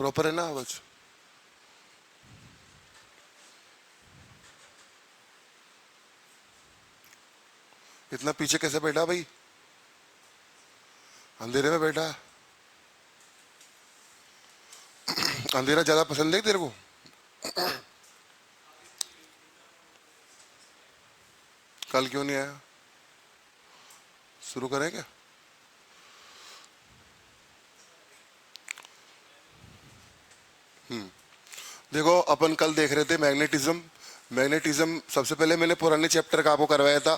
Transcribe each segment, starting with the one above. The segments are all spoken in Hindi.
प्रॉपर है ना आवाज? इतना पीछे कैसे बैठा भाई? अंधेरे में बैठा? अंधेरा ज्यादा पसंद है तेरे को? कल क्यों नहीं आया? शुरू करें क्या? देखो, अपन कल देख रहे थे मैग्नेटिज्म। मैग्नेटिज्म सबसे पहले मैंने पुराने चैप्टर का आपको करवाया था,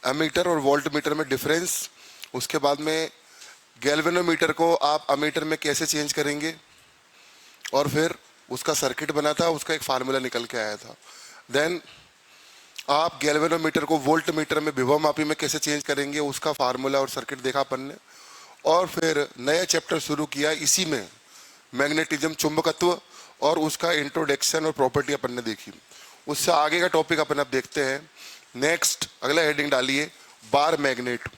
एमीटर और वोल्ट मीटर में डिफरेंस। उसके बाद में गैल्वेनोमीटर को आप अमीटर में कैसे चेंज करेंगे, और फिर उसका सर्किट बना था, उसका एक फार्मूला निकल के आया था। देन आप गैल्वेनोमीटर को वोल्ट मीटर में विभव मापी में कैसे चेंज करेंगे, उसका फार्मूला और सर्किट देखा अपन ने। और फिर नया चैप्टर शुरू किया इसी में, मैग्नेटिज्म, चुंबकत्व, और उसका इंट्रोडक्शन और प्रॉपर्टी अपन ने देखी। उससे आगे का टॉपिक अपन अब देखते हैं। नेक्स्ट अगला हेडिंग डालिए, बार मैग्नेट।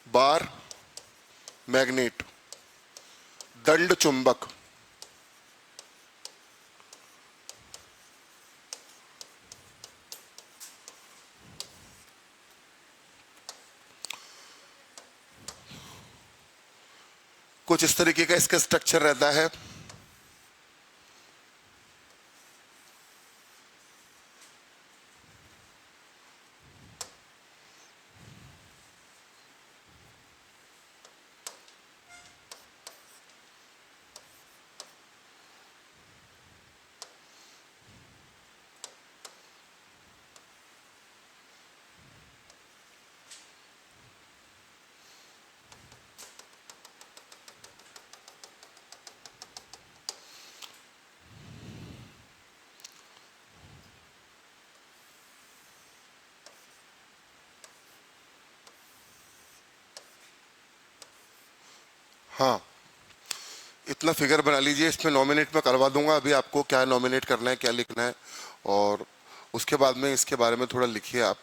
बार मैग्नेट, दंड चुंबक। कुछ इस तरीके का इसका स्ट्रक्चर रहता है। हाँ, इतना फिगर बना लीजिए। इसमें नॉमिनेट मैं करवा दूंगा, अभी आपको क्या नॉमिनेट करना है, क्या लिखना है, और उसके बाद में इसके बारे में थोड़ा लिखिए आप।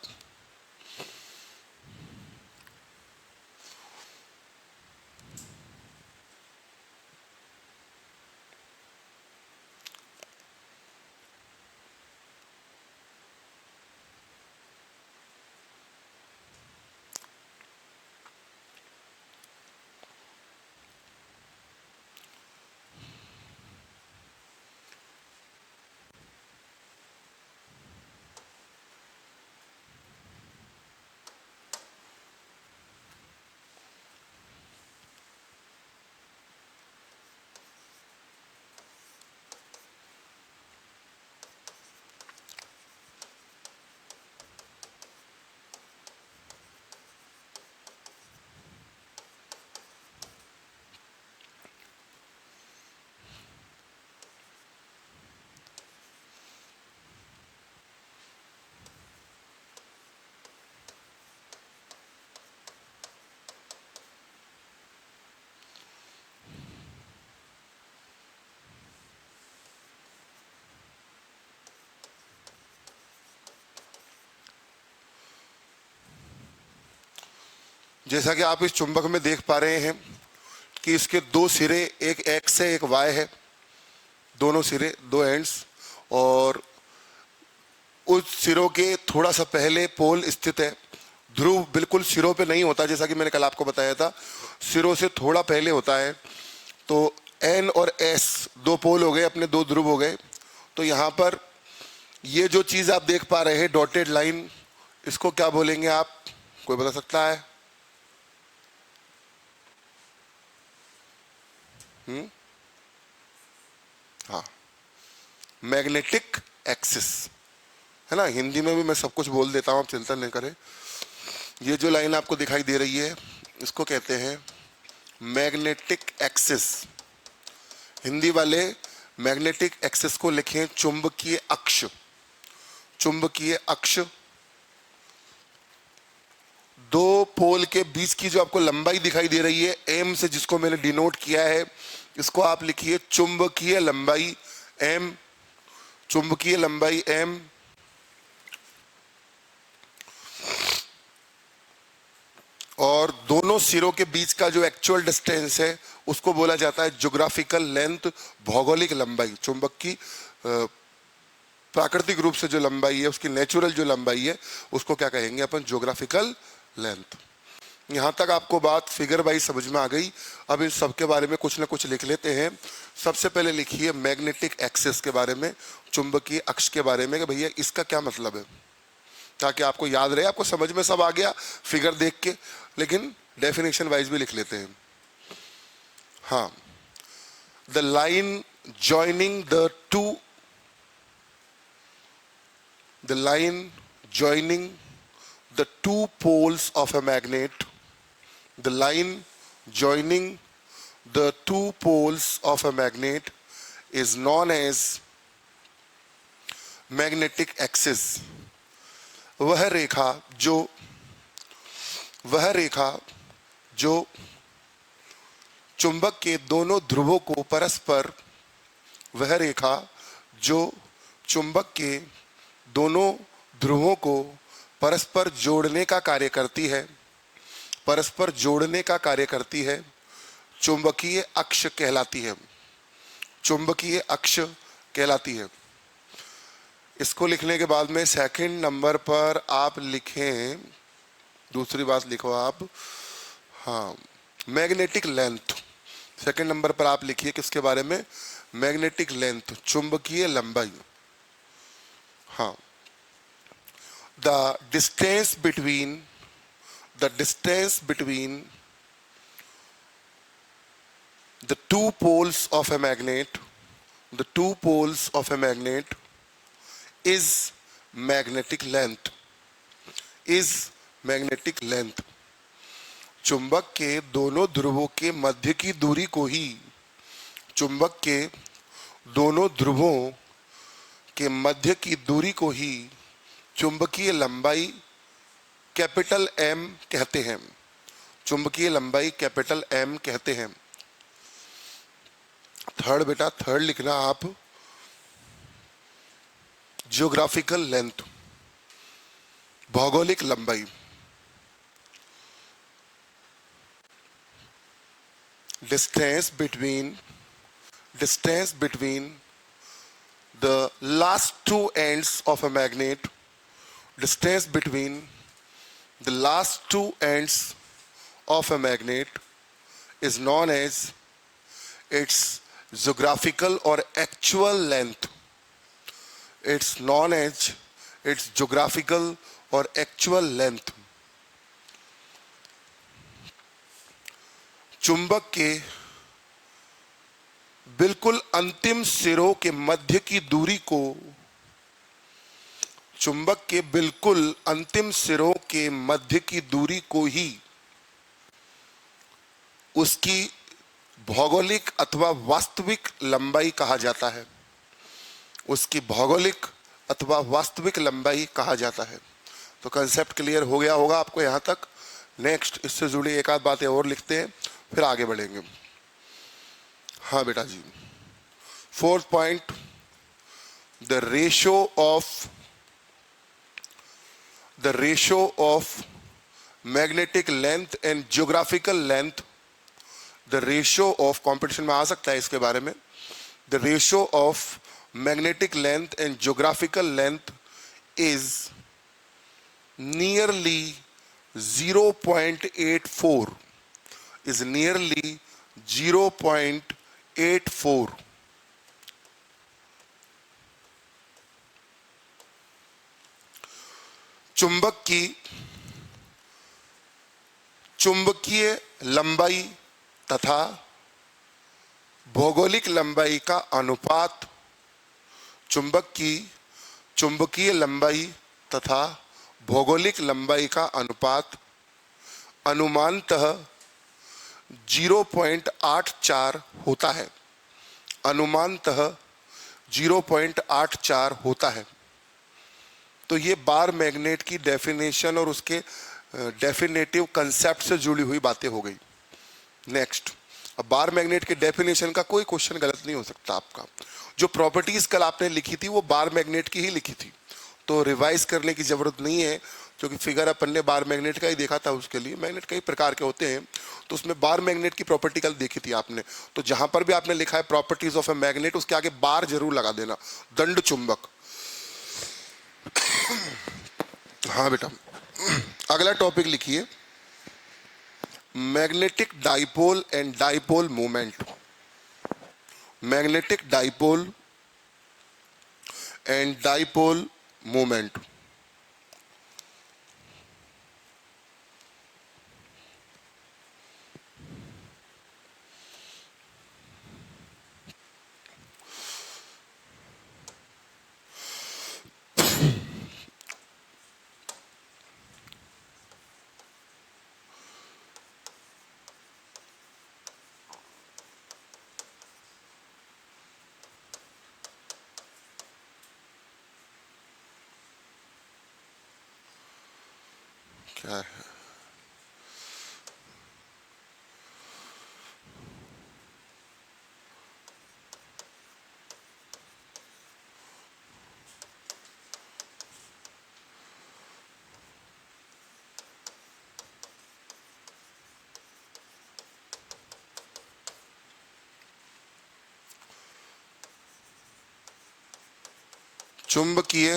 जैसा कि आप इस चुंबक में देख पा रहे हैं कि इसके दो सिरे, एक एक्स है एक वाई है, दोनों सिरे, दो एंड्स, और उस सिरों के थोड़ा सा पहले पोल स्थित है। ध्रुव बिल्कुल सिरों पे नहीं होता, जैसा कि मैंने कल आपको बताया था, सिरों से थोड़ा पहले होता है। तो एन और एस दो पोल हो गए, अपने दो ध्रुव हो गए। तो यहाँ पर ये जो चीज आप देख पा रहे हैं, डॉटेड लाइन, इसको क्या बोलेंगे आप? कोई बता सकता है? हाँ, मैग्नेटिक एक्सिस है ना। हिंदी में भी मैं सब कुछ बोल देता हूँ, आप चिंता नहीं करें। ये जो लाइन आपको दिखाई दे रही है, इसको कहते हैं मैग्नेटिक एक्सिस। हिंदी वाले मैग्नेटिक एक्सिस को लिखें चुंबकीय अक्ष। चुंबकीय अक्ष, दो पोल के बीच की जो आपको लंबाई दिखाई दे रही है एम से, जिसको मैंने डिनोट किया है, इसको आप लिखिए चुंबकीय लंबाई एम। चुंबकीय लंबाई एम। और दोनों सिरों के बीच का जो एक्चुअल डिस्टेंस है उसको बोला जाता है ज्योग्राफिकल लेंथ, भौगोलिक लंबाई। चुंबक की प्राकृतिक रूप से जो लंबाई है, उसकी नेचुरल जो लंबाई है, उसको क्या कहेंगे अपन? Geographical length. यहाँ तक आपको बात फिगर वाइज समझ में आ गई। अब इन सब के बारे में कुछ ना कुछ लिख लेते हैं। सबसे पहले लिखिए मैग्नेटिक एक्सिस के बारे में, चुंबकीय अक्ष के बारे में, कि भैया इसका क्या मतलब है, ताकि आपको याद रहे। आपको समझ में सब आ गया फिगर देख के, लेकिन डेफिनेशन वाइज भी लिख लेते हैं। हाँ, the line joining the two poles of a magnet, the line joining the two poles of a magnet is known as magnetic axis. वह रेखा जो चुंबक के दोनों ध्रुवों को परस्पर, वह रेखा जो चुंबक के दोनों ध्रुवों को परस्पर जोड़ने का कार्य करती है, परस्पर जोड़ने का कार्य करती है, चुंबकीय अक्ष कहलाती है। चुंबकीय अक्ष कहलाती है। इसको लिखने के बाद में सेकंड नंबर पर आप लिखें, दूसरी बात लिखो आप, हाँ, मैग्नेटिक लेंथ। सेकंड नंबर पर आप लिखिए किसके बारे में? मैग्नेटिक लेंथ, चुंबकीय लंबाई। हाँ, the distance between the two poles of a magnet, is magnetic length, चुंबक के दोनों ध्रुवों के मध्य की दूरी को ही, चुंबक के दोनों ध्रुवों के मध्य की दूरी को ही चुंबकीय लंबाई कैपिटल एम कहते हैं। चुंबकीय लंबाई कैपिटल एम कहते हैं। थर्ड बेटा, थर्ड लिखना आप, ज्योग्राफिकल लेंथ, भौगोलिक लंबाई। distance between the last two ends of a magnet, distance between the last two ends of a magnet is known as its geographical or actual length. It's known as its geographical or actual length. चुंबक के बिल्कुल अंतिम सिरों के मध्य की दूरी को, चुंबक के बिल्कुल अंतिम सिरों के मध्य की दूरी को ही उसकी भौगोलिक अथवा वास्तविक लंबाई कहा जाता है। उसकी भौगोलिक अथवा वास्तविक लंबाई कहा जाता है। तो कंसेप्ट क्लियर हो गया होगा आपको यहाँ तक। नेक्स्ट इससे जुड़ी एक आध बातें और लिखते हैं, फिर आगे बढ़ेंगे। हाँ बेटा जी, fourth point, the ratio of magnetic length and geographical length. The ratio of, competition में आ सकता है इसके बारे में, the ratio of magnetic length and geographical length is nearly 0.84, is nearly 0.84. चुंबक की चुंबकीय लंबाई तथा भौगोलिक लंबाई का अनुपात, चुंबक की चुंबकीय लंबाई तथा भौगोलिक लंबाई का अनुपात अनुमानतः 0.84 होता है। अनुमानतः 0.84 होता है। तो ये बार मैग्नेट की डेफिनेशन और उसके डेफिनेटिव कंसेप्ट से जुड़ी हुई बातें हो गई। नेक्स्ट, अब बार मैग्नेट के डेफिनेशन का कोई क्वेश्चन गलत नहीं हो सकता आपका। जो प्रॉपर्टीज कल आपने लिखी थी वो बार मैग्नेट की ही लिखी थी, तो रिवाइज करने की जरूरत नहीं है। क्योंकि फिगर अपन ने बार मैग्नेट का ही देखा था, उसके लिए मैग्नेट कई प्रकार के होते हैं, तो उसमें बार मैग्नेट की प्रॉपर्टी कल देखी थी आपने। तो जहां पर भी आपने लिखा है प्रॉपर्टीज ऑफ ए मैग्नेट, उसके आगे बार जरूर लगा देना, दंड चुंबक। हाँ बेटा, अगला टॉपिक लिखिए, magnetic dipole and dipole moment. Magnetic dipole and dipole moment. क्या है? चुंबकीय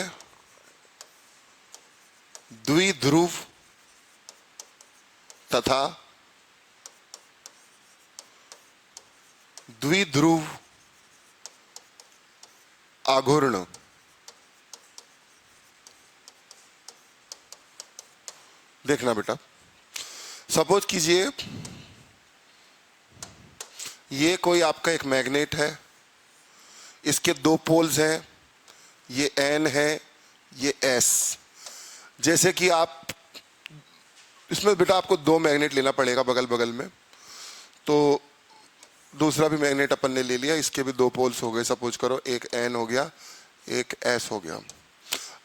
द्विध्रुव तथा द्विध्रुव आघूर्ण देखना बेटा, सपोज कीजिए ये कोई आपका एक मैग्नेट है, इसके दो पोल्स हैं, ये N है, ये S। जैसे कि आप इसमें बेटा आपको दो मैग्नेट लेना पड़ेगा बगल बगल में, तो दूसरा भी मैग्नेट अपन ने ले लिया, इसके भी दो पोल्स हो गए, सपोज करो एक N हो गया, एक S हो गया।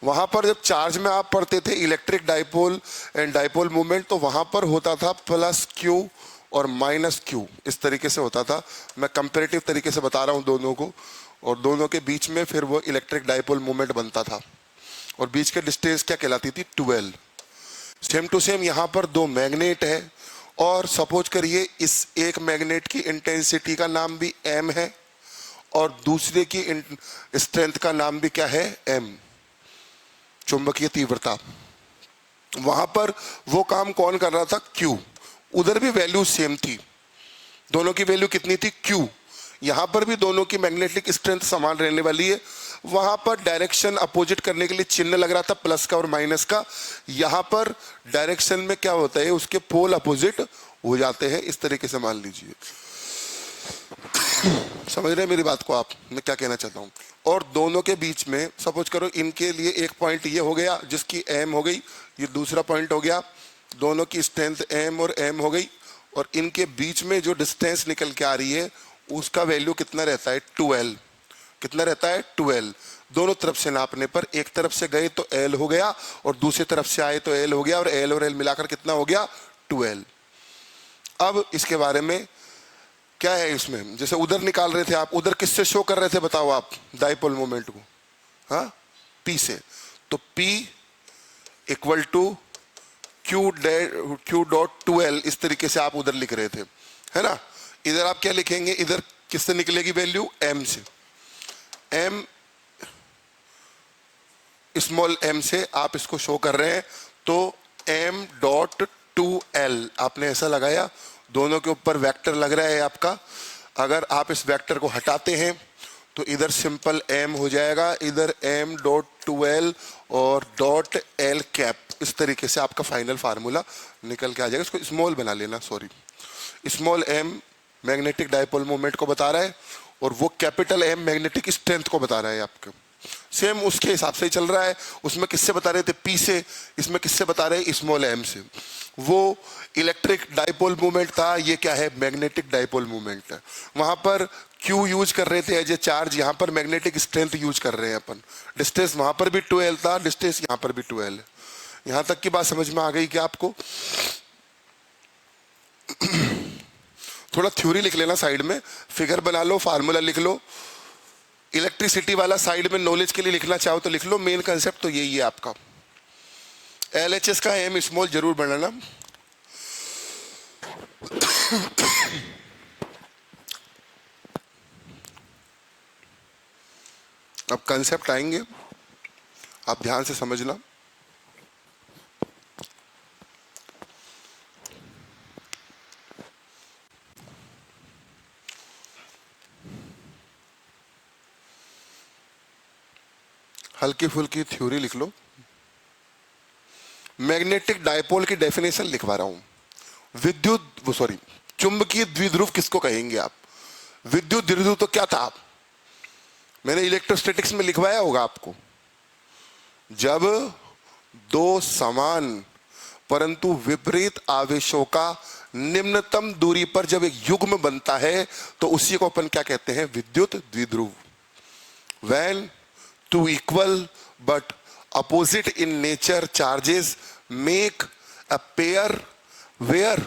वहां पर जब चार्ज में आप पढ़ते थे electric dipole and dipole movement, तो वहां पर होता था प्लस Q और माइनस Q, इस तरीके से होता था। मैं कंपेरेटिव तरीके से बता रहा हूं दोनों को, और दोनों के बीच में फिर वो इलेक्ट्रिक डाइपोल मूवमेंट बनता था, और बीच के डिस्टेंस क्या कहलाती थी, 12। सेम टू सेम यहाँ पर दो मैग्नेट है, और सपोज करिए इस एक मैग्नेट की इंटेंसिटी का नाम भी M है, और दूसरे की स्ट्रेंथ का नाम भी क्या है, M, चुंबकीय तीव्रता। वहां पर वो काम कौन कर रहा था, Q। उधर भी वैल्यू सेम थी, दोनों की वैल्यू कितनी थी, Q। यहां पर भी दोनों की मैग्नेटिक स्ट्रेंथ समान रहने वाली है। वहां पर डायरेक्शन अपोजिट करने के लिए चिन्ह लग रहा था प्लस का और माइनस का, यहां पर डायरेक्शन में क्या होता है, उसके पोल अपोजिट हो जाते हैं, इस तरीके से मान लीजिए। समझ रहे हैं मेरी बात को आप, मैं क्या कहना चाहता हूं। और दोनों के बीच में सपोज करो इनके लिए एक पॉइंट ये हो गया जिसकी M हो गई, ये दूसरा पॉइंट हो गया, दोनों की स्ट्रेंथ M और M हो गई, और इनके बीच में जो डिस्टेंस निकल के आ रही है उसका वैल्यू कितना रहता है, 12। कितना रहता है, 12। दोनों तरफ से नापने पर एक तरफ से गए तो L हो गया, और दूसरी तरफ से आए तो L हो गया, और L और L मिलाकर कितना हो गया, 12। अब इसके बारे में क्या है, इसमें जैसे उधर निकाल रहे थे आप, उधर किससे शो कर रहे थे बताओ आप डाइपोल मोमेंट को, हाँ P से। तो P equal to Q dot 2L, इस तरीके से आप उधर लिख रहे थे, है ना। इधर आप क्या लिखेंगे, इधर किससे निकलेगी वैल्यू, M से। M स्मॉल m से आप इसको शो कर रहे हैं, तो M डॉट 2L आपने ऐसा लगाया, दोनों के ऊपर वेक्टर लग रहा है आपका। अगर आप इस वेक्टर को हटाते हैं तो इधर सिंपल M हो जाएगा, इधर M डॉट 2L और डॉट L कैप, इस तरीके से आपका फाइनल फार्मूला निकल के आ जाएगा। इसको स्मॉल बना लेना, sorry, small m magnetic dipole moment को बता रहा है, और वो कैपिटल M मैग्नेटिक स्ट्रेंथ को बता रहा है आपको। सेम उसके हिसाब से ही चल रहा है, उसमें किससे बता रहे थे, P से, इसमें किससे बता रहे हैं, स्मॉल m से। वो इलेक्ट्रिक डाइपोल मूवमेंट था, ये क्या है, मैग्नेटिक डाइपोल मूवमेंट है। वहां पर Q यूज कर रहे थे एज ए चार्ज, यहाँ पर मैग्नेटिक स्ट्रेंथ यूज कर रहे हैं अपन। डिस्टेंस वहां पर भी 12 था, डिस्टेंस यहाँ पर भी 12 है। यहां तक की बात समझ में आ गई क्या आपको? थोड़ा थ्योरी लिख लेना साइड में, फिगर बना लो, फार्मूला लिख लो। इलेक्ट्रिसिटी वाला साइड में नॉलेज के लिए लिखना चाहो तो लिख लो, मेन कंसेप्ट तो यही है आपका। LHS का एम स्मॉल जरूर बनाना। अब कंसेप्ट आएंगे, आप ध्यान से समझना। हल्की फुल्की थ्योरी लिख लो। मैग्नेटिक डायपोल की डेफिनेशन लिखवा रहा हूं। चुंबकीय द्विध्रुव किसको कहेंगे आप? विद्युत द्विध्रुव तो क्या था? मैंने इलेक्ट्रोस्टैटिक्स में लिखवाया होगा आपको। जब दो समान परंतु विपरीत आवेशों का निम्नतम दूरी पर जब एक युग्म बनता है तो उसी को अपन क्या कहते हैं? विद्युत द्विध्रुव। When two equal but opposite in nature charges make a pair where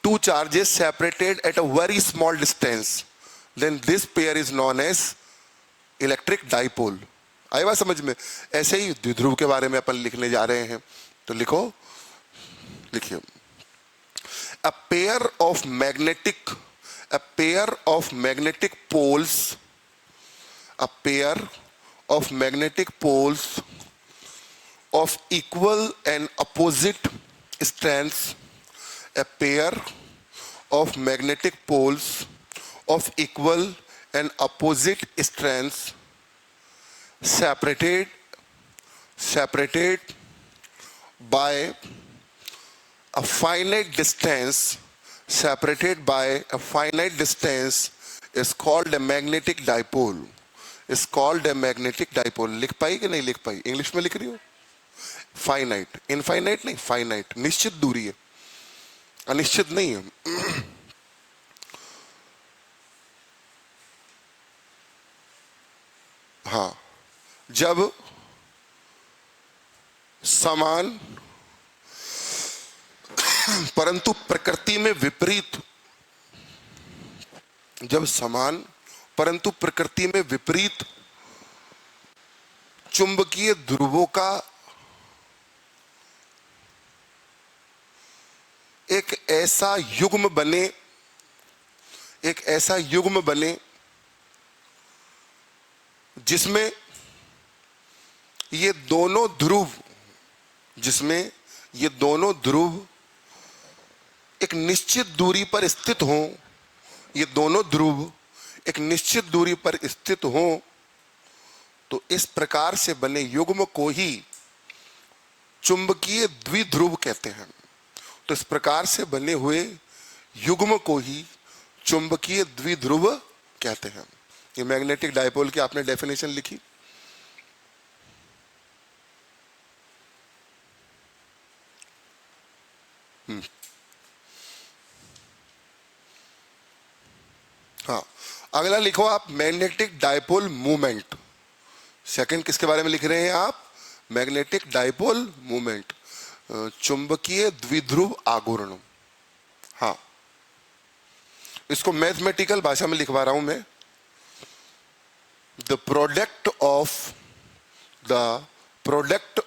two charges separated at a very small distance, then this pair is known as electric dipole. आई बात समझ में? ऐसे ही द्विध्रुव के बारे में अपन लिखने जा रहे हैं, तो लिखिए a pair of magnetic poles, a pair of magnetic poles of equal and opposite strengths, a pair of magnetic poles of equal and opposite strengths separated by a finite distance is called a magnetic dipole. Is called a magnetic dipole. लिख पाई कि नहीं लिख पाई? इंग्लिश में लिख रही हो? फाइनाइट, इनफाइनाइट नहीं, फाइनाइट, निश्चित दूरी है, अनिश्चित नहीं है। हाँ, जब समान परंतु प्रकृति में विपरीत, जब समान परंतु प्रकृति में विपरीत चुंबकीय ध्रुवों का एक ऐसा युग्म बने जिसमें ये दोनों ध्रुव एक निश्चित दूरी पर स्थित हों, ये दोनों ध्रुव एक निश्चित दूरी पर स्थित हों, तो इस प्रकार से बने युग्म को ही चुंबकीय द्विध्रुव कहते हैं। तो इस प्रकार से बने हुए युग्म को ही चुंबकीय द्विध्रुव कहते हैं। ये मैग्नेटिक डायपोल की आपने डेफिनेशन लिखी। हाँ, अगला लिखो आप मैग्नेटिक डायपोल मूवमेंट। सेकंड किसके बारे में लिख रहे हैं आप? मैग्नेटिक डायपोल मूवमेंट, चुंबकीय द्विध्रुव आघूर्ण। हाँ, इसको मैथमेटिकल भाषा में लिखवा रहा हूं मैं। The product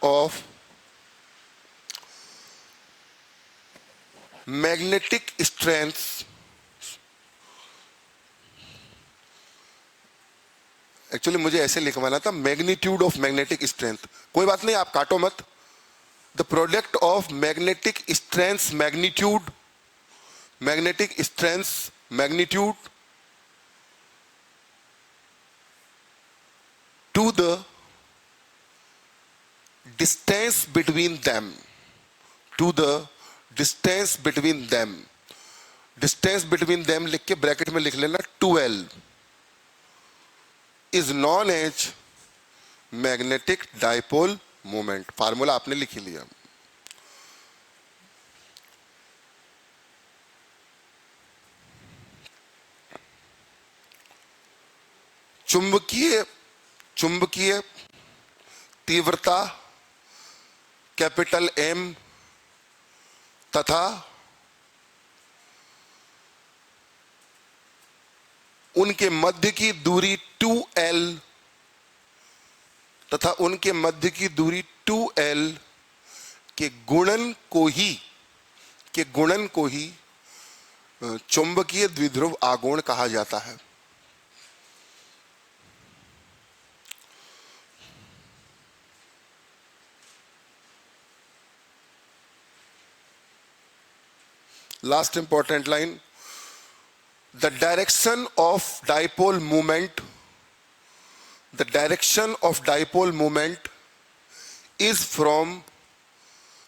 of magnetic strength, actually मुझे ऐसे लिखवाना था, मैग्नीट्यूड ऑफ मैग्नेटिक स्ट्रेंथ। कोई बात नहीं, आप काटो मत। The product of magnetic strength magnitude to the distance between them, distance between them लिख के ब्रैकेट में लिख लेना 2L, is known as magnetic dipole moment। Formula आपने लिख ही लिया। चुंबकीय तीव्रता कैपिटल M तथा उनके मध्य की दूरी 2L के गुणन को ही चुंबकीय द्विध्रुव आघूर्ण कहा जाता है। Last important line, the direction of dipole movement is from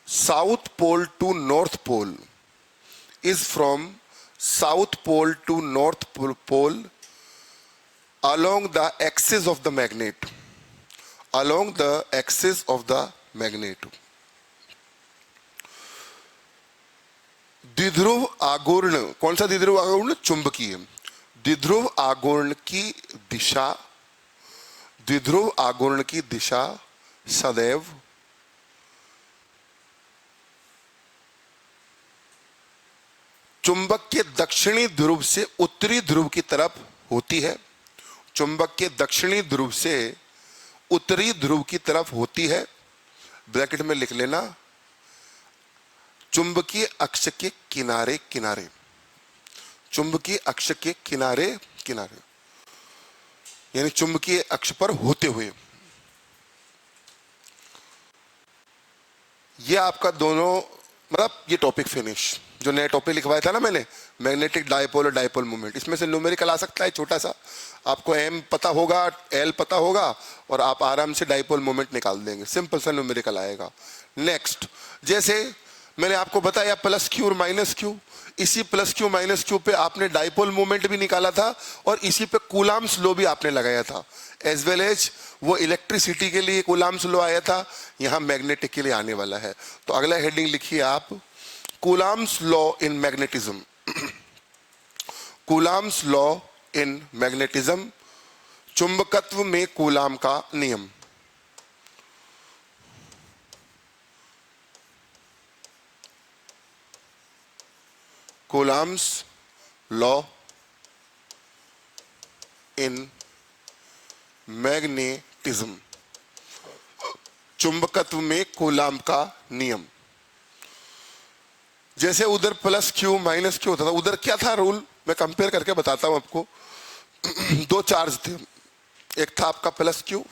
south pole to north pole along the axis of the magnet द्विध्रुव आघूर्ण, कौन सा द्विध्रुव आघूर्ण? चुंबकीय। द्विध्रुव आघूर्ण की दिशा सदैव चुंबक के दक्षिणी ध्रुव से उत्तरी ध्रुव की तरफ होती है। चुंबक के दक्षिणी ध्रुव से उत्तरी ध्रुव की तरफ होती है। ब्रैकेट में लिख लेना, चुंबकीय अक्ष के किनारे किनारे, चुंबकीय अक्ष के किनारे किनारे, यानी चुंबकीय अक्ष पर होते हुए। ये आपका दोनों, मतलब ये टॉपिक फिनिश। जो नया टॉपिक लिखवाया था ना मैंने, मैग्नेटिक डायपोल और डायपोल मूवमेंट, इसमें से न्यूमेरिकल आ सकता है छोटा सा, आपको एम पता होगा, एल पता होगा, और आप आराम से डायपोल मूवमेंट निकाल देंगे, सिंपल सा न्यूमेरिकल आएगा। नेक्स्ट, जैसे मैंने आपको बताया प्लस क्यू और माइनस क्यू, इसी प्लस क्यू माइनस क्यू पे आपने डायपोल मूवमेंट भी निकाला था और इसी पे कूलाम्स लॉ भी आपने लगाया था, एज वेल एज वो इलेक्ट्रिसिटी के लिए कूलाम्स लॉ आया था, यहाँ मैग्नेटिक के लिए आने वाला है। तो अगला हेडिंग लिखिए आप, coulombs law in magnetism. Coulombs law in magnetism, चुंबकत्व में कूलाम का नियम। कूलाम्स लॉ इन मैग्नेटिज्म, चुंबकत्व में कूलाम का नियम। जैसे उधर प्लस क्यू माइनस क्यू होता था, उधर क्या था रूल, मैं कंपेयर करके बताता हूं आपको। दो चार्ज थे, एक था आपका प्लस क्यू,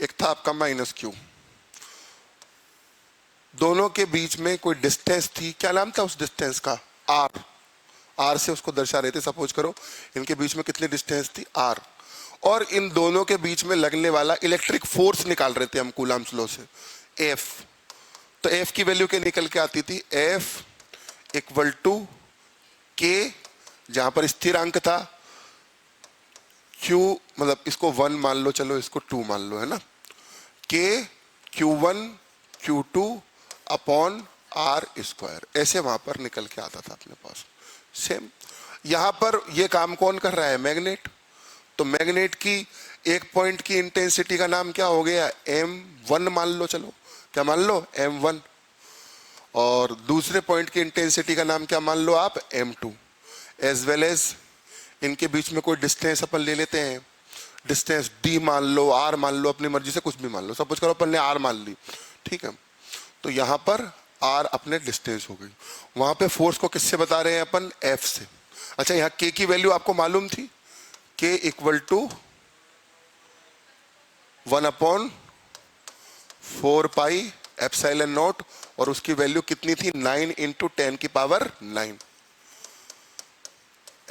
एक था आपका माइनस क्यू। दोनों के बीच में कोई डिस्टेंस थी, क्या नाम था उस डिस्टेंस का? आर। आर से उसको दर्शा रहे थे। सपोज करो इनके बीच में कितनी डिस्टेंस थी? आर। और इन दोनों के बीच में लगने वाला इलेक्ट्रिक फोर्स निकाल रहे थे हम कूलाम्स लॉ से, एफ। तो एफ की वैल्यू क्या निकल के आती थी? एफ इक्वल टू के, जहां पर स्थिरांक था क्यू, मतलब इसको 1 मान लो, चलो इसको 2 मान लो, है ना, के Q1 Q2 upon R square, ऐसे वहां पर निकल के आता था अपने पास। सेम यहां पर ये काम कौन कर रहा है? मैग्नेट। तो मैग्नेट की एक पॉइंट की इंटेंसिटी का नाम क्या हो गया? M1 मान लो, चलो क्या मान लो? M1। और दूसरे पॉइंट की इंटेंसिटी का नाम क्या मान लो आप? M2। एज वेल एज इनके बीच में कोई डिस्टेंस अपन ले लेते हैं, डिस्टेंस D मान लो, R मान लो, अपनी मर्जी से कुछ भी मान लो। सपोज करो अपन ने R मान ली, ठीक है, तो यहां पर R अपने डिस्टेंस हो गई। वहां पे फोर्स को किससे बता रहे हैं अपन? F से। अच्छा, यहाँ K की वैल्यू आपको मालूम थी, K equal to 1/4 pi epsilon naught, और उसकी वैल्यू कितनी थी? 9 × 10⁹।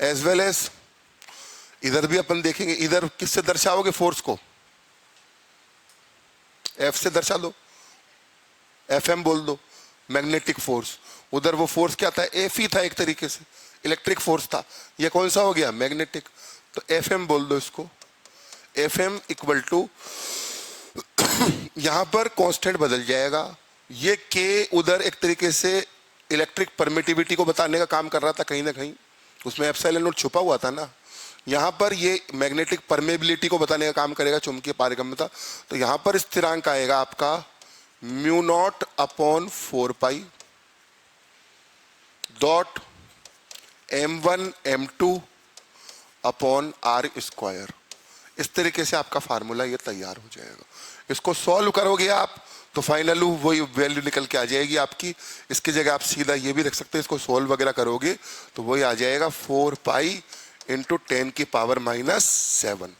एज वेल एज इधर भी अपन देखेंगे, इधर किससे दर्शाओगे फोर्स को? F से दर्शा दो, FM बोल दो, मैग्नेटिक फोर्स। उधर वो फोर्स क्या था? F ही था, एक तरीके से इलेक्ट्रिक फोर्स था। ये कौन सा हो गया? मैग्नेटिक। तो FM बोल दो इसको। FM इक्वल टू, यहां पर कांस्टेंट बदल जाएगा, ये K उधर एक तरीके से इलेक्ट्रिक परमिटिविटी को बताने का काम कर रहा था कहीं ना कहीं, उसमें एप्सिलॉन नॉट छुपा हुआ था ना। यहां पर ये मैग्नेटिक परमेबिलिटी को बताने का काम करेगा, चुंबकीय पारगम्यता। तो यहां पर स्थिरांक आएगा आपका μ0/4 pi dot M1 M2 upon R square. इस तरीके से आपका फार्मूला ये तैयार हो जाएगा। इसको सॉल्व करोगे आप तो फाइनल वही वैल्यू निकल के आ जाएगी आपकी। इसकी जगह आप सीधा ये भी रख सकते हैं, इसको सोल्व वगैरह करोगे तो वही आ जाएगा 4 पाई इंटू 10 की पावर -7।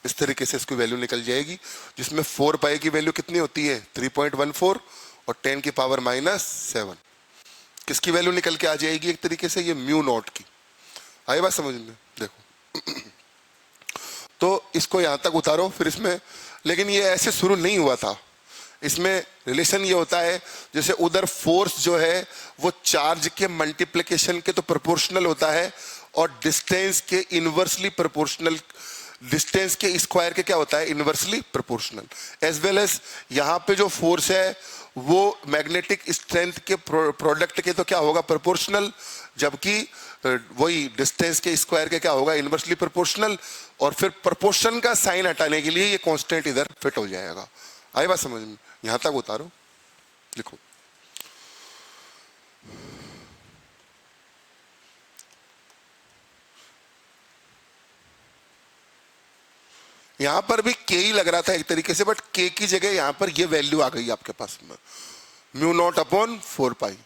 इस तरीके से इसकी वैल्यू निकल जाएगी, जिसमें 4 पाई की वैल्यू कितनी होती है 3.14 और 10 की पावर -7 किसकी वैल्यू निकल के आ जाएगी एक तरीके से, ये म्यू नॉट की। आई बात समझ में? देखो तो इसको यहां तक उतारो फिर इसमें, लेकिन ये ऐसे शुरू नहीं हुआ था। इसमें रिलेशन ये होता है जैसे उधर फोर्स जो है वो चार्ज के मल्टीप्लिकेशन के तो प्रोपोर्शनल होता है और डिस्टेंस के इनवर्सली प्रोपोर्शनल, डिस्टेंस के स्क्वायर के क्या होता है inversely proportional. As well as यहाँ पे जो फोर्स है वो मैग्नेटिक स्ट्रेंथ के प्रोडक्ट के तो क्या होगा प्रोपोर्शनल, जबकि वही डिस्टेंस के स्क्वायर के क्या होगा इनवर्सली प्रोपोर्शनल। और फिर प्रोपोर्शन का साइन हटाने के लिए ये कांस्टेंट इधर फिट हो जाएगा। आई बात समझ में? यहां तक उतारो, लिखो यहां पर भी के ही लग रहा था एक तरीके से, बट के की जगह यहां पर ये वैल्यू आ गई आपके पास में म्यू नॉट अपॉन 4 पाई।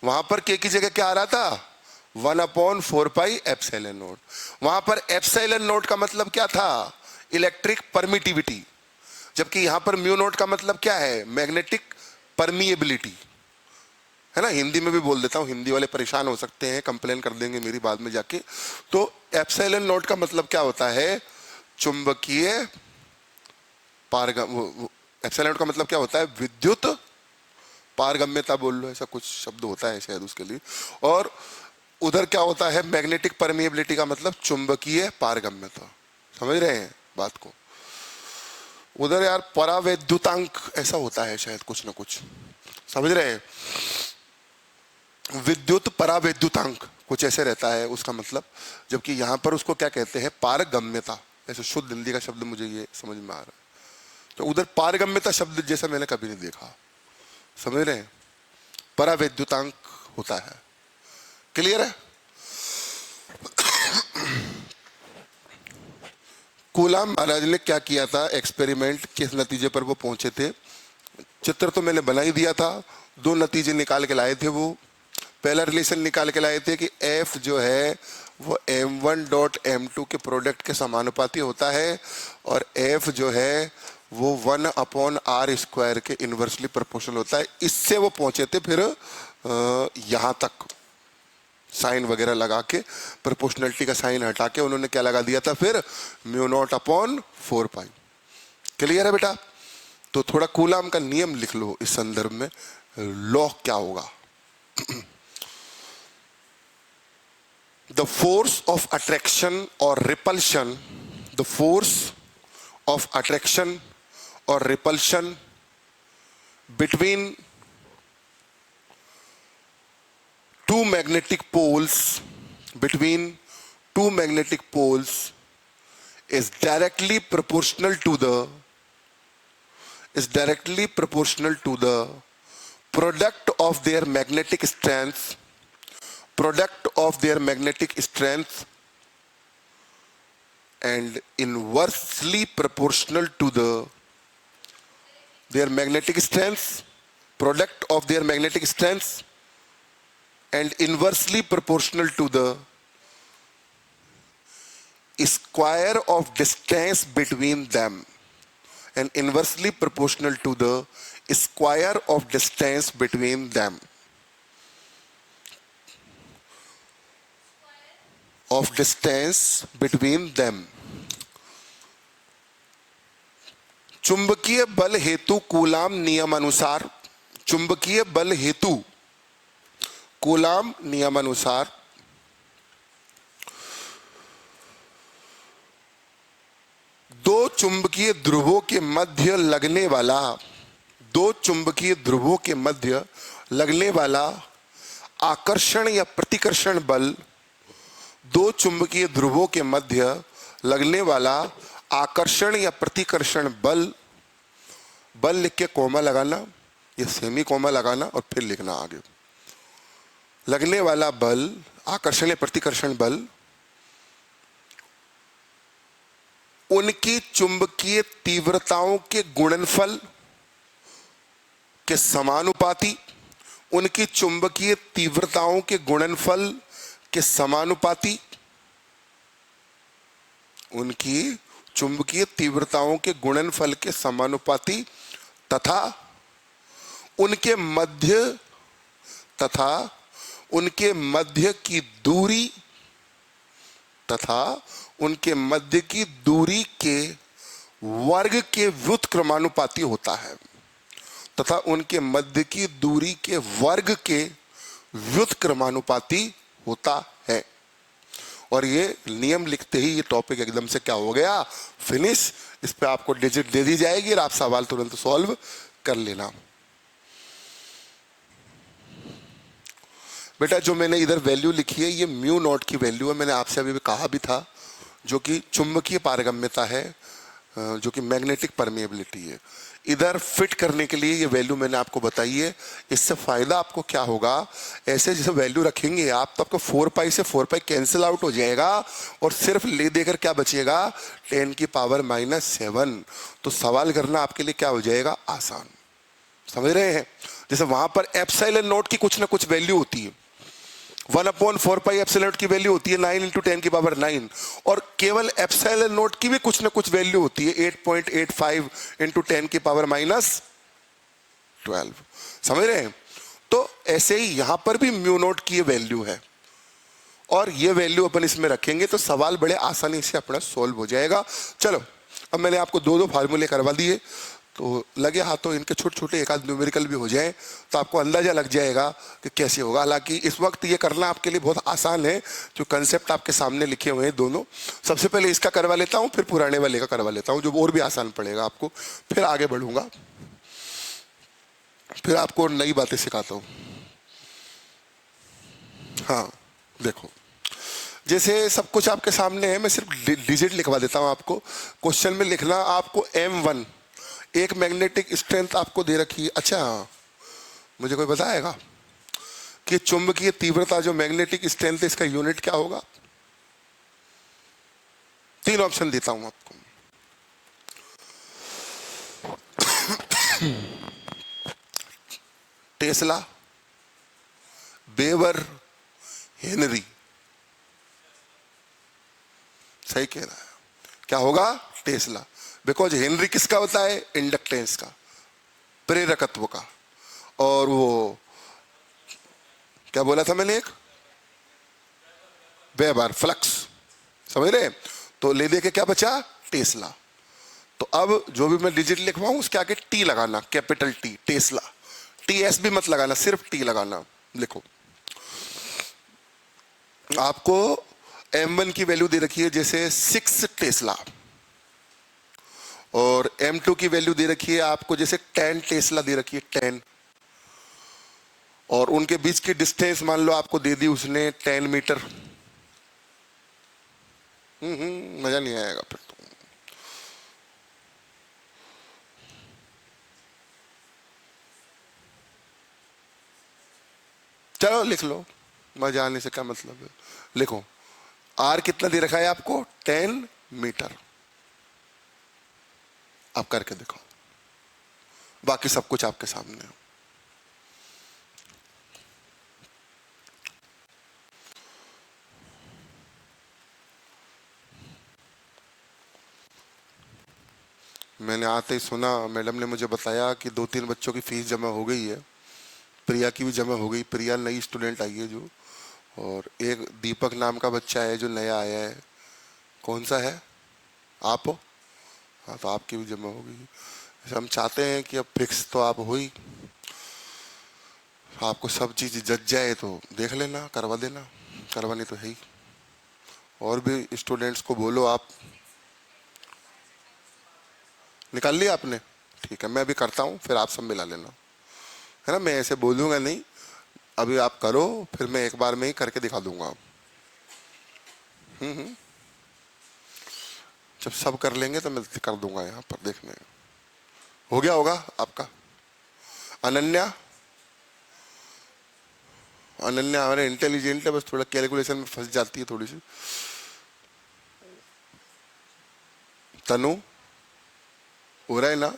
वहां पर के की जगह क्या आ रहा था 1/4 पाई एप्सिलॉन नॉट। वहां पर एप्सिलॉन नॉट का मतलब क्या था इलेक्ट्रिक परमिटिविटी, जबकि यहां पर म्यू नॉट का मतलब क्या है मैग्नेटिक परमिएबिलिटी, है ना। हिंदी में भी बोल देता हूं, हिंदी वाले परेशान हो सकते हैं, कंप्लेन कर देंगे मेरी बाद में जाके। तो एप्सिलॉन नॉट का मतलब क्या होता है चुंबकीय पारगम्य, एप्सिलॉन नॉट का मतलब क्या होता है विद्युत पारगम्यता बोल लो, ऐसा कुछ शब्द होता है शायद उसके लिए। और उधर क्या होता है मैग्नेटिक परमिएबिलिटी का मतलब चुंबकीय पारगम्यता। समझ रहे हैं बात को? उधर यार परावैद्युतांक ऐसा होता है शायद कुछ ना कुछ, समझ रहे हैं, विद्युत परावैद्युतांक कुछ ऐसे रहता है उसका मतलब, जबकि यहां पर उसको क्या कहते हैं पारगम्यता। ऐसे शुद्ध हिंदी का शब्द मुझे ये समझ में आ रहा है। तो उधर पारगम्यता शब्द जैसा मैंने कभी नहीं देखा, समझ रहे हैं, परावैद्युतांक होता है। क्लियर है? कूलाम महाराज ने क्या किया था एक्सपेरिमेंट, किस नतीजे पर वो पहुंचे थे, चित्र तो मैंने बना ही दिया था। 2 नतीजे निकाल के लाए थे वो। पहला रिलेशन निकाल के लाए थे कि F जो है वो m1 डॉट m2 के प्रोडक्ट के समानुपाती होता है और F जो है वो 1/r² के इनवर्सली प्रोपोर्शनल होता है। इससे वो पहुंचे थे फिर यहां तक साइन वगैरह लगा के, प्रोपोर्शनलिटी का साइन हटा के उन्होंने क्या लगा दिया था फिर म्यू नॉट अपॉन 4 पाई। क्लियर है बेटा? तो थोड़ा कूलाम का नियम लिख लो इस संदर्भ में, लॉ क्या होगा। द फोर्स ऑफ अट्रैक्शन और repulsion, the force of attraction और repulsion between two magnetic poles is directly proportional to the product of their magnetic strength and inversely proportional to their magnetic strength, product of their magnetic strengths and inversely proportional to the square of distance between them, and inversely proportional to the square of distance between them, of distance between them. चुंबकीय बल हेतु कूलाम नियमानुसार, चुंबकीय बल हेतु कूलाम नियमानुसार दो चुंबकीय ध्रुवों के मध्य लगने वाला आकर्षण या प्रतिकर्षण बल, दो चुंबकीय ध्रुवों के मध्य लगने वाला आकर्षण या प्रतिकर्षण बल, बल लिख के कोमा लगाना या सेमी कोमा लगाना और फिर लिखना आगे। लगने वाला बल, आकर्षण या प्रतिकर्षण बल, उनकी चुंबकीय तीव्रताओं के गुणनफल के समानुपाती, उनकी चुंबकीय तीव्रताओं के गुणनफल के समानुपाती, उनकी चुंबकीय तीव्रताओं के गुणनफल के समानुपाती तथा उनके मध्य की दूरी के वर्ग के व्युत्क्रमानुपाती होता है, तथा उनके मध्य की दूरी के वर्ग के व्युत्क्रमानुपाती होता है। और ये नियम लिखते ही ये टॉपिक एकदम से क्या हो गया, फिनिश। इस पे आपको डिजिट दे दी जाएगी और आप सवाल तुरंत सॉल्व कर लेना। बेटा जो मैंने इधर वैल्यू लिखी है ये म्यू नॉट की वैल्यू है, मैंने आपसे अभी भी कहा भी था, जो कि चुंबकीय पारगम्यता है, जो कि मैग्नेटिक परमिएबिलिटी है। इधर फिट करने के लिए ये वैल्यू मैंने आपको बताई है। इससे फायदा आपको क्या होगा, ऐसे जैसे वैल्यू रखेंगे आप तो आपको 4 पाई से 4 पाई कैंसिल आउट हो जाएगा और सिर्फ ले देकर क्या बचेगा 10⁻⁷। तो सवाल करना आपके लिए क्या हो जाएगा, आसान। समझ रहे हैं? जैसे वहां पर एप्सिलॉन नॉट की कुछ ना कुछ वैल्यू होती है, 1/4 पाई एप्सिलॉन नॉट की वैल्यू होती है 9 × 10⁹, और केवल एप्सिलॉन नॉट की भी कुछ ना कुछ वैल्यू होती है 8.85 × 10⁻12। समझ रहे हैं? तो ऐसे ही यहां पर भी म्यू नॉट की वैल्यू है और ये वैल्यू अपन इसमें रखेंगे तो सवाल बड़े आसानी से अपना सोल्व हो जाएगा। चलो अब मैंने आपको दो फार्मूले करवा दिए, तो लगे हाथों इनके छोटे छोटे एक आध न्यूमेरिकल भी हो जाए तो आपको अंदाजा लग जाएगा कि कैसे होगा। हालांकि इस वक्त ये करना आपके लिए बहुत आसान है, जो कंसेप्ट आपके सामने लिखे हुए हैं दोनों। सबसे पहले इसका करवा लेता हूं, फिर पुराने वाले का करवा लेता हूं, जो और भी आसान पड़ेगा आपको, फिर आगे बढ़ूंगा, फिर आपको नई बातें सिखाता हूं। हाँ देखो, जैसे सब कुछ आपके सामने है, मैं सिर्फ डिजिट लिखवा देता हूं आपको। क्वेश्चन में लिखना आपको M1 एक मैग्नेटिक स्ट्रेंथ आपको दे रखी है। अच्छा मुझे कोई बताएगा कि चुंबकीय तीव्रता जो मैग्नेटिक स्ट्रेंथ है इसका यूनिट क्या होगा? 3 ऑप्शन देता हूं आपको। Tesla, weber, Henry. सही कह रहा है, क्या होगा? टेस्ला। बिकॉज हेनरी किसका होता है? इंडक्टेंस का, प्रेरकत्व का। और वो क्या बोला था मैंने, एक वेबर, फ्लक्स। समझ रहे? तो ले दे के क्या बचा? टेस्ला। तो अब जो भी मैं डिजिट लिखवाऊं उसके आगे टी लगाना, कैपिटल टी, टेस्ला। TS भी मत लगाना, सिर्फ टी लगाना। लिखो, आपको M1 की वैल्यू दे रखी है जैसे 6 टेस्ला, और M2 की वैल्यू दे रखी है आपको जैसे 10 टेस्ला दे रखी है, 10। और उनके बीच की डिस्टेंस मान लो आपको दे दी उसने 10 मीटर। मजा नहीं आएगा फिर तो। चलो लिख लो, मजा आने से क्या मतलब है। लिखो, R कितना दे रखा है आपको? 10 मीटर। आप करके देखो, बाकी सब कुछ आपके सामने है। मैंने आते ही सुना, मैडम ने मुझे बताया कि 2-3 बच्चों की फीस जमा हो गई है। प्रिया की भी जमा हो गई, प्रिया नई स्टूडेंट आई है जो, और एक दीपक नाम का बच्चा है जो नया आया है। कौन सा है? आप हो? हाँ तो आपकी भी जमा हो गई। हम चाहते हैं कि अब फिक्स तो आप हो ही, आपको सब चीज़ जज जाए तो देख लेना, करवा देना, करवानी तो है ही। और भी स्टूडेंट्स को बोलो। आप निकाल लिया आपने? ठीक है, मैं अभी करता हूँ, फिर आप सब मिला लेना, है ना। मैं ऐसे बोलूँगा नहीं, अभी आप करो, फिर मैं एक बार में ही करके दिखा दूंगा। जब सब कर लेंगे तो मैं कर दूंगा। यहाँ पर देखने हो गया होगा आपका। अनन्या, अनन्या हमारे इंटेलिजेंट है, बस थोड़ा कैलकुलेशन में फंस जाती है थोड़ी सी। तनु, हो रहा है ना?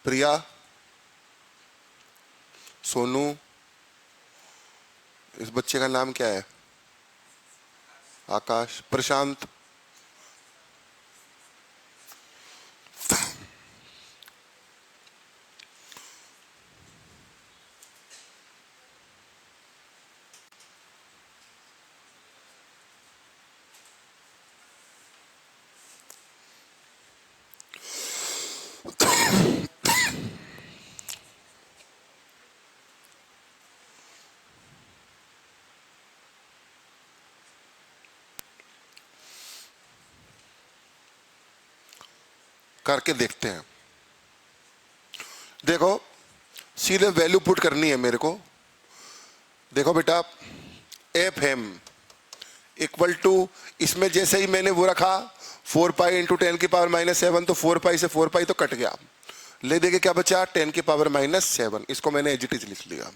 प्रिया, सोनू, इस बच्चे का नाम क्या है? आकाश, प्रशांत, करके देखते हैं। देखो, सीधे वैल्यू पुट करनी है मेरे को। देखो बेटा, एफ एम इक्वल टू, इसमें जैसे ही मैंने वो रखा 4 पाई इंटू 10 की पावर -7, तो 4 पाई से 4 पाई तो कट गया, ले देके क्या बचा 10 की पावर -7। इसको मैंने एज इट इज लिख लिया।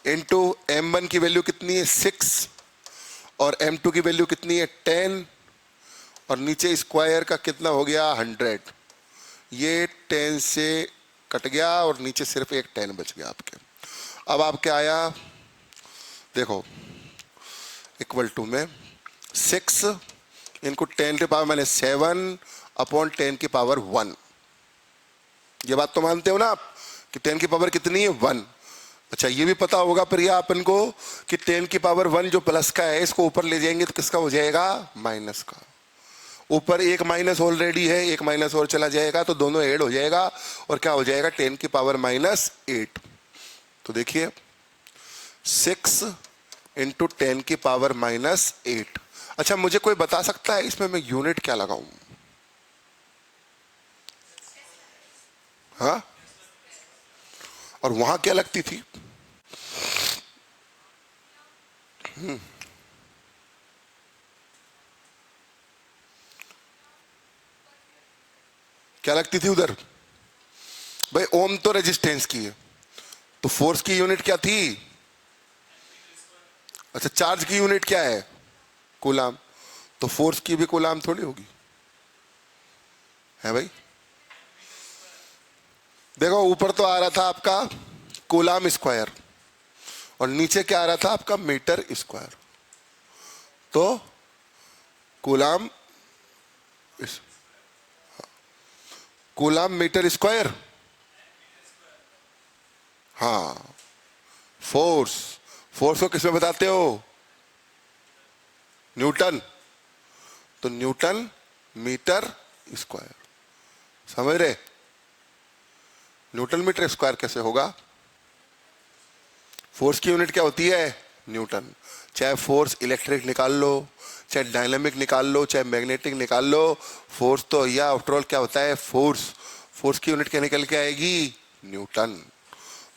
इंटू m1 की वैल्यू कितनी है 6 और m2 की वैल्यू कितनी है 10 और नीचे स्क्वायर का कितना हो गया 100। ये 10 से कट गया और नीचे सिर्फ एक 10 बच गया आपके। अब आपके आया, देखो, इक्वल टू में 6 इनको 10 की पावर -7 अपॉन 10 की पावर 1। ये बात तो मानते हो ना आप कि 10 की पावर कितनी है 1। अच्छा, ये भी पता होगा प्रिया अपन को कि 10 की पावर 1 जो प्लस का है, इसको ऊपर ले जाएंगे तो किसका हो जाएगा माइनस का। ऊपर एक माइनस ऑलरेडी है, एक माइनस और चला जाएगा तो दोनों ऐड हो जाएगा और क्या हो जाएगा 10 की पावर -8। तो देखिए 6 इंटू 10 की पावर -8। अच्छा, मुझे कोई बता सकता है इसमें मैं यूनिट क्या लगाऊं? हाँ, और वहां क्या लगती थी? क्या लगती थी उधर? भाई ओम तो रेजिस्टेंस की है, तो फोर्स की यूनिट क्या थी? अच्छा, चार्ज की यूनिट क्या है? कूलाम। तो फोर्स की भी कूलाम थोड़ी होगी, है भाई? देखो, ऊपर तो आ रहा था आपका कूलाम स्क्वायर और नीचे क्या आ रहा था आपका मीटर स्क्वायर। तो कूलाम कूलाम मीटर स्क्वायर, हाँ। फोर्स, फोर्स को किसमें बताते हो? न्यूटन। तो न्यूटन मीटर स्क्वायर, समझ रहे? न्यूटन मीटर स्क्वायर कैसे होगा? फोर्स की यूनिट क्या होती है? न्यूटन। चाहे फोर्स इलेक्ट्रिक निकाल लो, चाहे डायनामिक निकाल लो, चाहे मैग्नेटिक निकाल लो, फोर्स तो या आफ्टरऑल क्या होता है? फोर्स। फोर्स की यूनिट क्या निकल के आएगी? न्यूटन।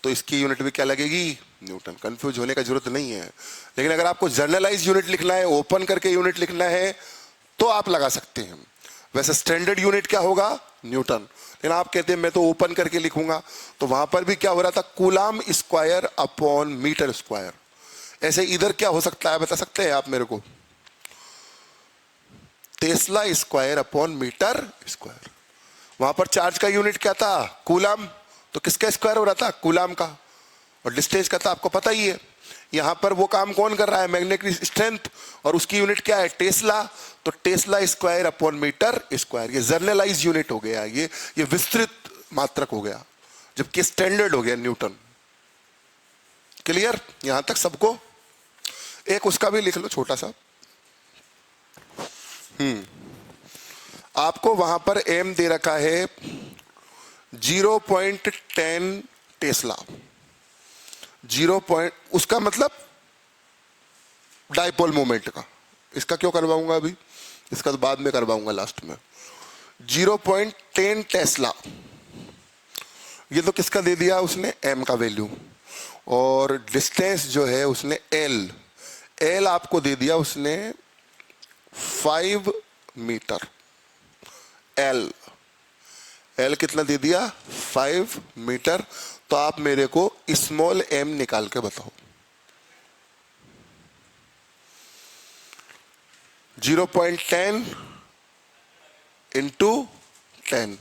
तो इसकी यूनिट भी क्या लगेगी? न्यूटन। कंफ्यूज होने का जरूरत नहीं है। लेकिन अगर आपको जर्नलाइज यूनिट लिखना है, ओपन करके यूनिट लिखना है, तो आप लगा सकते हैं। वैसे स्टैंडर्ड यूनिट क्या होगा? न्यूटन। लेकिन आप कहते हैं मैं तो ओपन करके लिखूंगा, तो वहां पर भी क्या हो रहा था? Coulomb square upon metre square. ऐसे इधर क्या हो सकता है बता सकते हैं आप मेरे को? Tesla square upon metre square. वहां पर चार्ज का यूनिट क्या था? कूलाम। तो किसका स्क्वायर हो रहा था? कूलाम का। और डिस्टेंस का था आपको पता ही है। यहां पर वो काम कौन कर रहा है? मैग्नेटिक स्ट्रेंथ, और उसकी यूनिट क्या है? टेस्ला। तो tesla square upon metre square. ये जर्नलाइज यूनिट हो गया, ये विस्तृत मात्रक हो गया, जबकि स्टैंडर्ड हो गया न्यूटन। क्लियर यहां तक सबको? एक उसका भी लिख लो छोटा सा। आपको वहां पर एम दे रखा है 0.10 टेस्ला। 0 पॉइंट, उसका मतलब डाइपोल मोमेंट का। इसका क्यों करवाऊंगा अभी, इसका तो बाद में करवाऊंगा लास्ट में। 0.10 टेस्ला, ये तो किसका दे दिया उसने? एम का वैल्यू। और डिस्टेंस जो है उसने एल आपको दे दिया उसने 5 मीटर। एल कितना दे दिया? 5 मीटर। तो आप मेरे को स्मॉल एम निकाल के बताओ। 0.10 इंटू 10,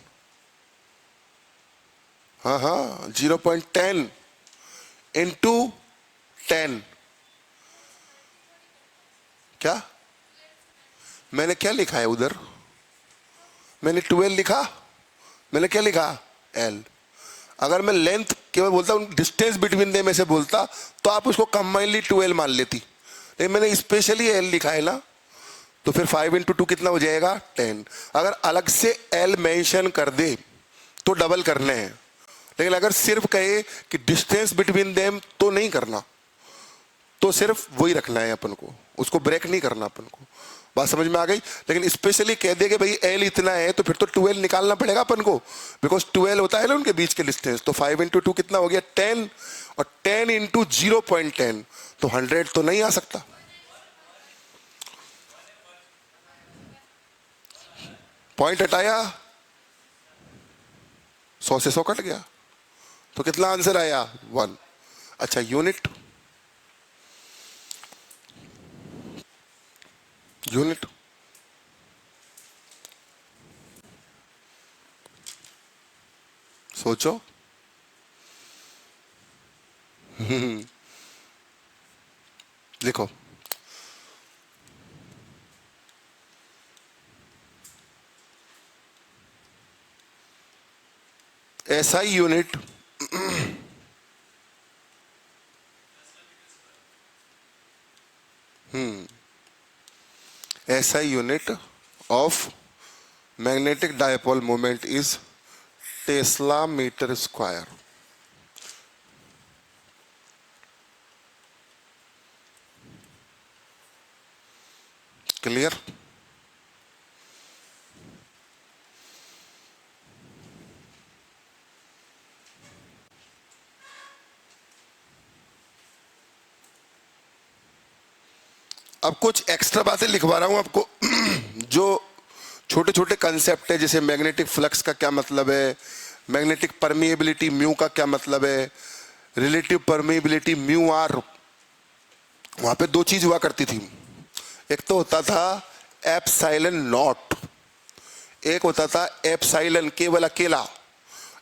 हाँ हाँ 0.10 इंटू 10। क्या मैंने क्या लिखा है उधर? मैंने 12 लिखा। मैंने क्या लिखा? एल। अगर मैं लेंथ केवल बोलता हूँ, डिस्टेंस बिटवीन देम ऐसे बोलता, तो आप उसको कंबाइनली 12 मान लेती, लेकिन मैंने स्पेशली एल लिखा है ना, तो फिर 5 इंटू 2 कितना हो जाएगा? 10। अगर अलग से एल मेंशन कर दे तो डबल करने हैं, लेकिन अगर सिर्फ कहे कि डिस्टेंस बिटवीन देम तो नहीं करना, तो सिर्फ वही रखना है अपन को, उसको ब्रेक नहीं करना अपन को। बात समझ में आ गई? लेकिन स्पेशली कह दे कि भाई एल इतना है, तो फिर तो 12 निकालना पड़ेगा अपन को, बिकॉज 12 होता है ना उनके बीच के डिस्टेंस। तो 5 इंटू 2 कितना हो गया? 10, और 10 इंटू 0.10 तो 100 तो नहीं आ सकता। पॉइंट हटाया, 100 से 100 कट गया, तो कितना आंसर आया? 1। अच्छा यूनिट, यूनिट सोचो। लिखो, SI unit SI unit of magnetic dipole moment is Tesla meter square. Clear? अब कुछ एक्स्ट्रा बातें लिखवा रहा हूं आपको जो छोटे छोटे कंसेप्ट है, जैसे मैग्नेटिक फ्लक्स का क्या मतलब है, मैग्नेटिक परमिएबिलिटी म्यू का क्या मतलब है, रिलेटिव परमिएबिलिटी म्यू आर। वहां पे दो चीज हुआ करती थी, एक तो होता था एप्सिलॉन नॉट, एक होता था एप्सिलॉन केवल अकेला,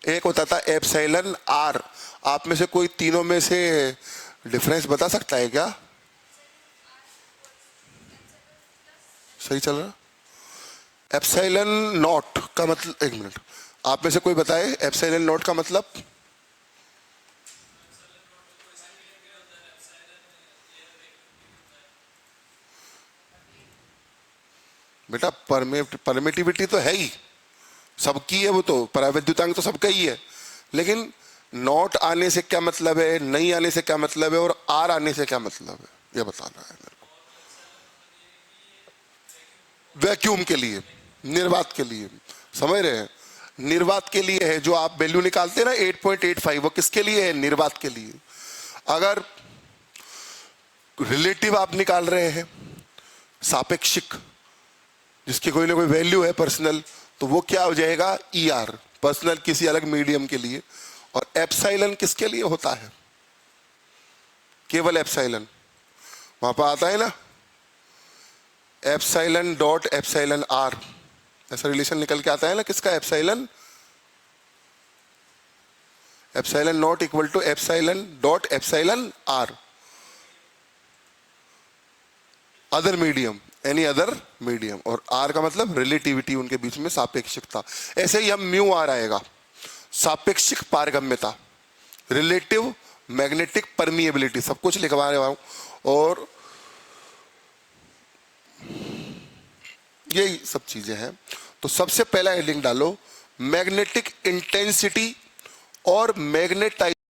एक होता था एप्सिलॉन आर। आप में से कोई तीनों में से डिफरेंस बता सकता है क्या? सही चल रहा? एप्सिलॉन नॉट का मतलब, एक मिनट, आप में से कोई बताए एप्सिलॉन नॉट का मतलब? बेटा परमिटिविटी तो है ही, सबकी है वो, तो परावैद्युतांक तो सबका ही है, लेकिन नॉट आने से क्या मतलब है, नहीं आने से क्या मतलब है, और आर आने से क्या मतलब है, ये बताना है मेरे को। वैक्यूम के लिए, निर्वात के लिए, समझ रहे हैं? निर्वात के लिए है, जो आप वैल्यू निकालते हैं ना 8.85, वो किसके लिए है? निर्वात के लिए। अगर रिलेटिव आप निकाल रहे हैं, सापेक्षिक, जिसकी कोई ना कोई वैल्यू है पर्सनल, तो वो क्या हो जाएगा? ई आर, पर्सनल किसी अलग मीडियम के लिए। और एप्सिलॉन किसके लिए होता है? केवल एप्सिलॉन, वहां पर आता है ना एप्सिलॉन डॉट एप्सिलॉन आर, ऐसा रिलेशन निकल के आता है ना, किसका? Epsilon, epsilon naught equal to epsilon dot epsilon R, other medium, any other medium, और आर का मतलब रिलेटिविटी, उनके बीच में सापेक्षिकता। ऐसे ही हम म्यू आर आएगा, सापेक्षिक पारगम्यता, रिलेटिव मैग्नेटिक परमिएबिलिटी, सब कुछ लिखवा रहा हूं। और यही सब चीजें हैं। तो सबसे पहला हेडिंग डालो मैग्नेटिक इंटेंसिटी और मैग्नेटाइज